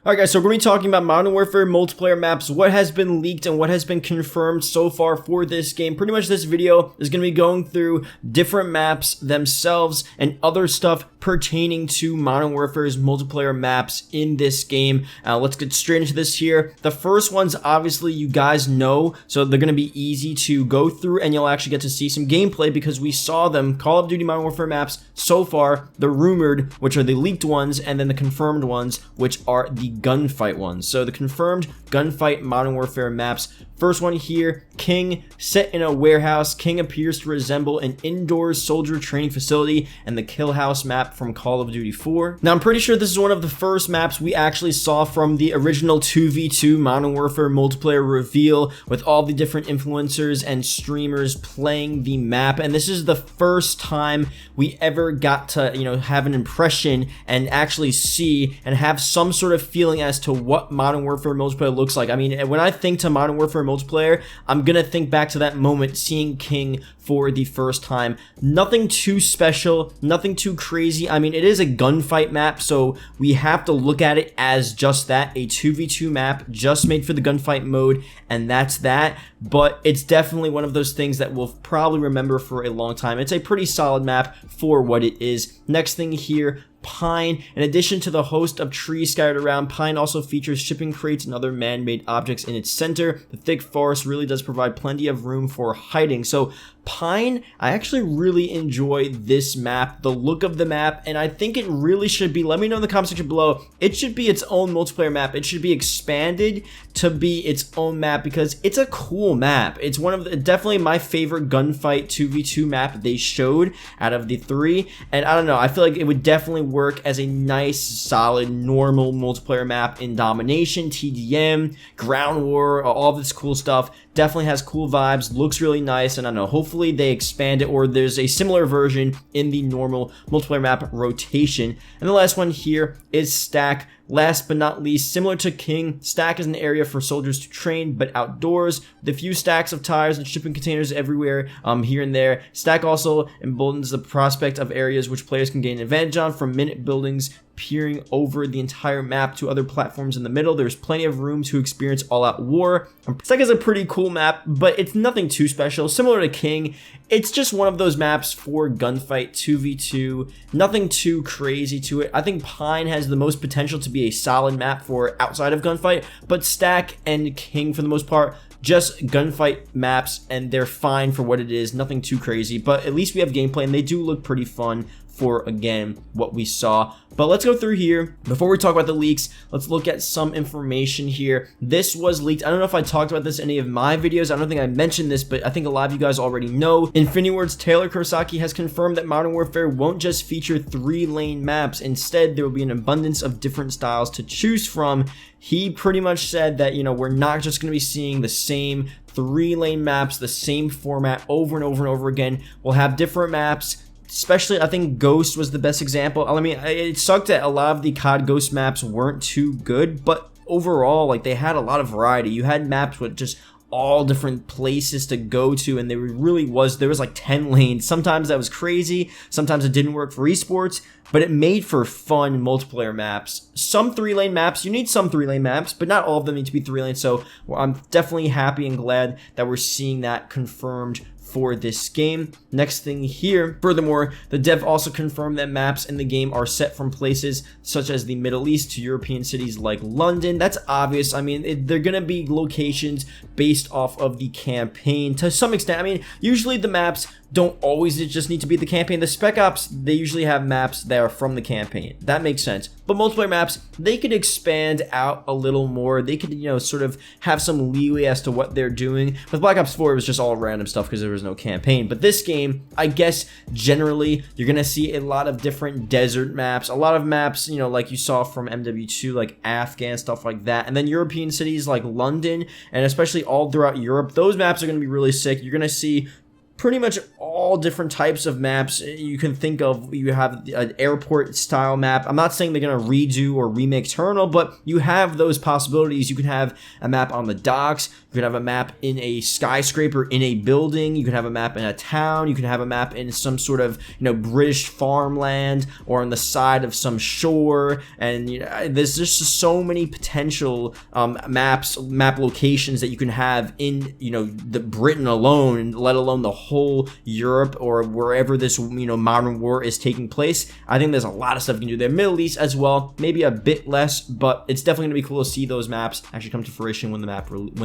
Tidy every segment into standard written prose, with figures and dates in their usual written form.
Alright guys, so we're going to be talking about Modern Warfare multiplayer maps, what has been leaked and what has been confirmed so far for this game. Pretty much this video is going to be going through different maps themselves and other stuff pertaining to Modern Warfare's multiplayer maps in this game. Let's get straight into this here. The first ones, obviously, you guys know, so they're going to be easy to go through and you'll actually get to see some gameplay because we saw them. Call of Duty Modern Warfare maps so far, the rumored, which are the leaked ones, and then the confirmed ones, which are the gunfight ones. So the confirmed gunfight Modern Warfare maps. First one here, King, set in a warehouse. King appears to resemble an indoors soldier training facility and the Kill House map from Call of Duty 4. Now I'm pretty sure this is one of the first maps we actually saw from the original 2v2 Modern Warfare multiplayer reveal with all the different influencers and streamers playing the map, and this is the first time we ever got to, have an impression and actually see and have some sort of feeling as to what Modern Warfare multiplayer looks like. I mean, when I think to Modern Warfare multiplayer, I'm gonna think back to that moment seeing King for the first time. Nothing too special, nothing too crazy. I mean, it is a gunfight map, so we have to look at it as just that, a 2v2 map just made for the gunfight mode, and that's that. But it's definitely one of those things that we'll probably remember for a long time. It's a pretty solid map for what it is. Next thing here, Pine. In addition to the host of trees scattered around, Pine also features shipping crates and other man-made objects in its center. The thick forest really does provide plenty of room for hiding. So Pine, I actually really enjoy this map, the look of the map, and I think it really should be, let me know in the comment section below, it should be its own multiplayer map. It should be expanded to be its own map because it's a cool map. It's one of the, definitely my favorite gunfight 2v2 map they showed out of the three, and I don't know, I feel like it would definitely work as a nice, solid, normal multiplayer map in Domination, TDM, Ground War, all this cool stuff. Definitely has cool vibes, looks really nice, and I don't know, hopefully they expand it or there's a similar version in the normal multiplayer map rotation. And the last one here is Stack. Last but not least, similar to King, Stack is an area for soldiers to train, but outdoors, with a few stacks of tires and shipping containers everywhere, here and there. Stack also emboldens the prospect of areas which players can gain advantage on, from minute buildings peering over the entire map to other platforms in the middle. There's plenty of room to experience all-out war. Stack is a pretty cool map, but it's nothing too special. Similar to King, it's just one of those maps for gunfight 2v2, nothing too crazy to it. I think Pine has the most potential to be a solid map for outside of gunfight, but Stack and King for the most part, just gunfight maps, and they're fine for what it is, nothing too crazy, but at least we have gameplay and they do look pretty fun for, again, what we saw. But let's go through here. Before we talk about the leaks, let's look at some information here. This was leaked. I don't know if I talked about this in any of my videos. I don't think I mentioned this, but I think a lot of you guys already know. Infinity Ward's Taylor Kurosaki has confirmed that Modern Warfare won't just feature 3-lane maps. Instead, there will be an abundance of different styles to choose from. He pretty much said that, we're not just going to be seeing the same 3-lane maps, the same format over and over and over again. We'll have different maps. Especially, I think Ghost was the best example. I mean, it sucked that a lot of the COD Ghost maps weren't too good, but overall, like, they had a lot of variety. You had maps with just all different places to go to, and there was like 10 lanes. Sometimes that was crazy, sometimes it didn't work for esports, but it made for fun multiplayer maps. Some 3-lane maps, you need some 3-lane maps, but not all of them need to be 3 lanes, so I'm definitely happy and glad that we're seeing that confirmed for this game. Next thing here, furthermore, the dev also confirmed that maps in the game are set from places such as the Middle East to European cities like London. That's obvious. I mean, they're gonna be locations based off of the campaign to some extent. I mean, usually the maps don't always just need to be the campaign. The Spec Ops, they usually have maps that are from the campaign. That makes sense. But multiplayer maps, they could expand out a little more. They could, sort of have some leeway as to what they're doing. With Black Ops 4, it was just all random stuff because there was no campaign. But this game, I guess, generally, you're going to see a lot of different desert maps. A lot of maps, like you saw from MW2, like Afghan, stuff like that. And then European cities like London, and especially all throughout Europe. Those maps are going to be really sick. You're going to see pretty much all different types of maps you can think of. You have an airport style map. I'm not saying they're going to redo or remake Terminal, but you have those possibilities. You can have a map on the docks. You can have a map in a skyscraper in a building. You can have a map in a town. You can have a map in some sort of, British farmland or on the side of some shore. And there's just so many potential map locations that you can have in, the Britain alone, let alone the whole Europe or wherever this, modern war is taking place. I think there's a lot of stuff you can do there. Middle East as well, maybe a bit less, but it's definitely gonna be cool to see those maps actually come to fruition when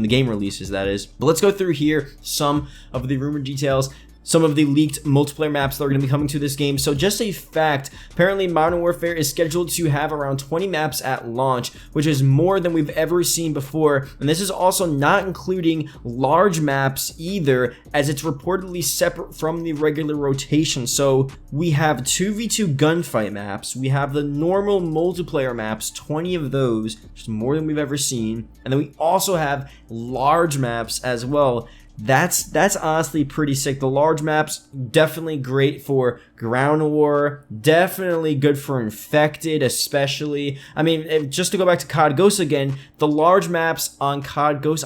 the game releases, that is. But let's go through here some of the rumored details, some of the leaked multiplayer maps that are going to be coming to this game. So just a fact, apparently Modern Warfare is scheduled to have around 20 maps at launch, which is more than we've ever seen before. And this is also not including large maps either, as it's reportedly separate from the regular rotation. So we have 2v2 gunfight maps, we have the normal multiplayer maps, 20 of those, which is more than we've ever seen. And then we also have large maps as well. That's honestly pretty sick. The large maps, definitely great for ground war, definitely good for infected, especially. I mean, just to go back to COD Ghosts again, the large maps on COD Ghosts,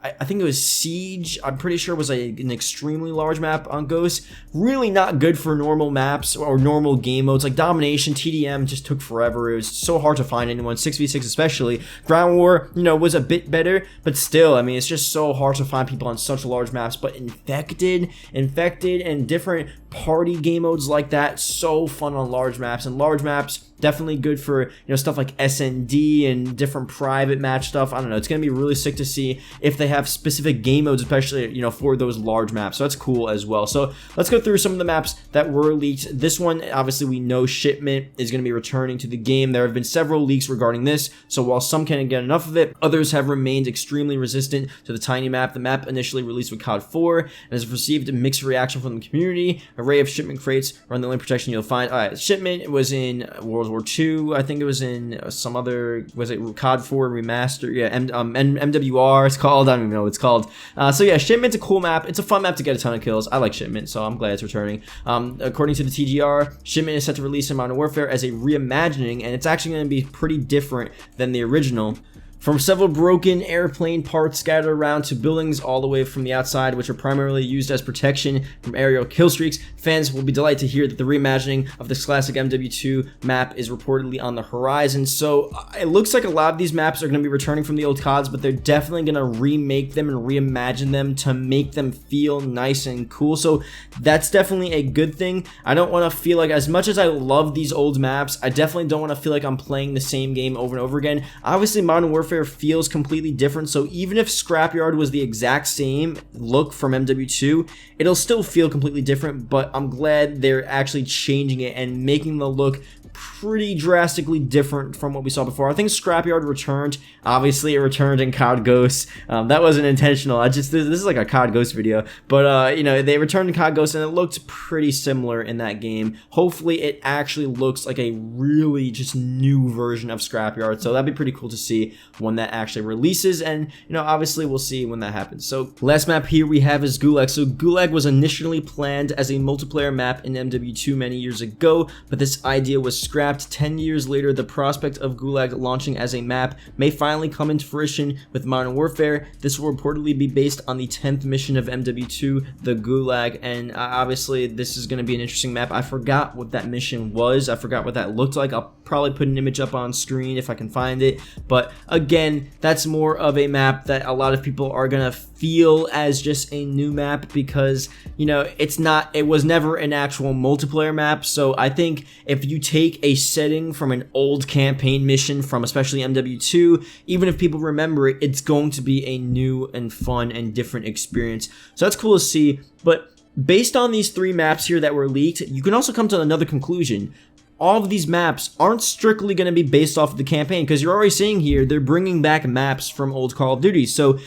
I think it was Siege. I'm pretty sure it was an extremely large map on Ghost. Really not good for normal maps or normal game modes. Like Domination, TDM just took forever. It was so hard to find anyone, 6v6 especially. Ground War, was a bit better, but still, I mean, it's just so hard to find people on such large maps. But Infected, and different party game modes like that, so fun on large maps. And large maps, definitely good for, stuff like SND and different private match stuff. I don't know. It's going to be really sick to see if they have specific game modes, especially, for those large maps. So that's cool as well. So let's go through some of the maps that were leaked. This one, obviously, we know Shipment is going to be returning to the game. There have been several leaks regarding this. So while some can't get enough of it, others have remained extremely resistant to the tiny map. The map initially released with COD 4 and has received a mixed reaction from the community. Array of Shipment crates are the only protection you'll find. All right, Shipment was in World War II. I think it was in some other, was it COD 4 Remaster? Yeah, MWR it's called. I don't even know what it's called. So yeah, Shipment's a cool map. It's a fun map to get a ton of kills. I like Shipment, so I'm glad it's returning. According to the TGR, Shipment is set to release in Modern Warfare as a reimagining, and it's actually going to be pretty different than the original. From several broken airplane parts scattered around to buildings all the way from the outside, which are primarily used as protection from aerial kill streaks, fans will be delighted to hear that the reimagining of this classic MW2 map is reportedly on the horizon. So it looks like a lot of these maps are going to be returning from the old CODs, but they're definitely going to remake them and reimagine them to make them feel nice and cool. So that's definitely a good thing. I don't want to feel like, as much as I love these old maps, I definitely don't want to feel like I'm playing the same game over and over again. Obviously, Modern Warfare feels completely different, so even if Scrapyard was the exact same look from MW2, it'll still feel completely different. But I'm glad they're actually changing it and making the look pretty drastically different from what we saw before. I think Scrapyard returned. Obviously, it returned in COD Ghosts. That wasn't intentional. This is like a COD Ghost video, but they returned in COD Ghosts and it looked pretty similar in that game. Hopefully, it actually looks like a really just new version of Scrapyard. So that'd be pretty cool to see when that actually releases, and obviously we'll see when that happens. So last map here we have is Gulag. So Gulag was initially planned as a multiplayer map in MW2 many years ago, but this idea was scrapped 10 years later. The prospect of Gulag launching as a map may finally come into fruition with Modern Warfare. This will reportedly be based on the 10th mission of MW2, the Gulag, and obviously this is going to be an interesting map. I forgot what that mission was. I forgot what that looked like. I'll probably put an image up on screen if I can find it, but again, that's more of a map that a lot of people are gonna feel as just a new map, because it was never an actual multiplayer map. So I think if you take a setting from an old campaign mission from especially MW2, even if people remember it, it's going to be a new and fun and different experience. So that's cool to see. But based on these three maps here that were leaked, you can also come to another conclusion. All of these maps aren't strictly going to be based off of the campaign, because you're already seeing here they're bringing back maps from old Call of Duty. So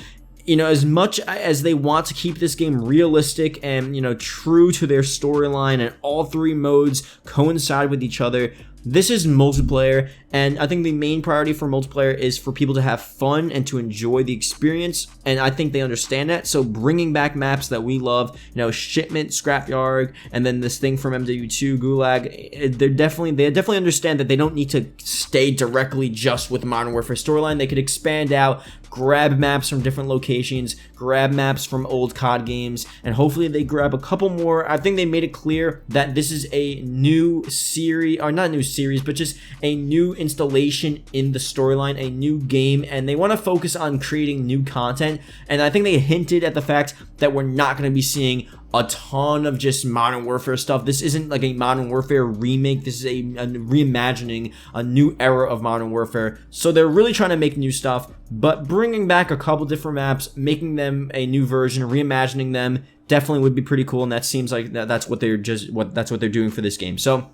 as much as they want to keep this game realistic and true to their storyline, and all three modes coincide with each other, this is multiplayer, and I think the main priority for multiplayer is for people to have fun and to enjoy the experience, and I think they understand that. So bringing back maps that we love, you know, Shipment, Scrapyard, and then this thing from MW2, Gulag, they definitely understand that they don't need to stay directly just with Modern Warfare storyline. They could expand out, grab maps from different locations, grab maps from old COD games, and hopefully they grab a couple more. I think they made it clear that this is a new series, or not new series, but just a new installation in the storyline, a new game, and they want to focus on creating new content. And I think they hinted at the fact that we're not going to be seeing a ton of just Modern Warfare stuff. This isn't like a Modern Warfare remake. This is a reimagining, a new era of Modern Warfare. So they're really trying to make new stuff, but bringing back a couple different maps, making them a new version, reimagining them, definitely would be pretty cool. And that seems like that's what they're doing for this game. So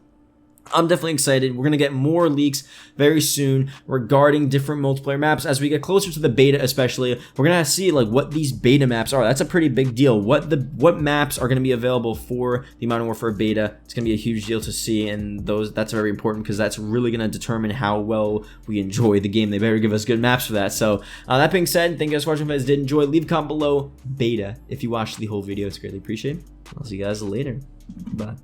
I'm definitely excited. We're going to get more leaks very soon regarding different multiplayer maps. As we get closer to the beta especially, we're going to see like what these beta maps are. That's a pretty big deal. What maps are going to be available for the Modern Warfare beta. It's going to be a huge deal to see, and that's very important because that's really going to determine how well we enjoy the game. They better give us good maps for that. So that being said, thank you guys for watching. If you guys did enjoy, leave a comment below beta if you watched the whole video. It's greatly appreciated. I'll see you guys later. Bye.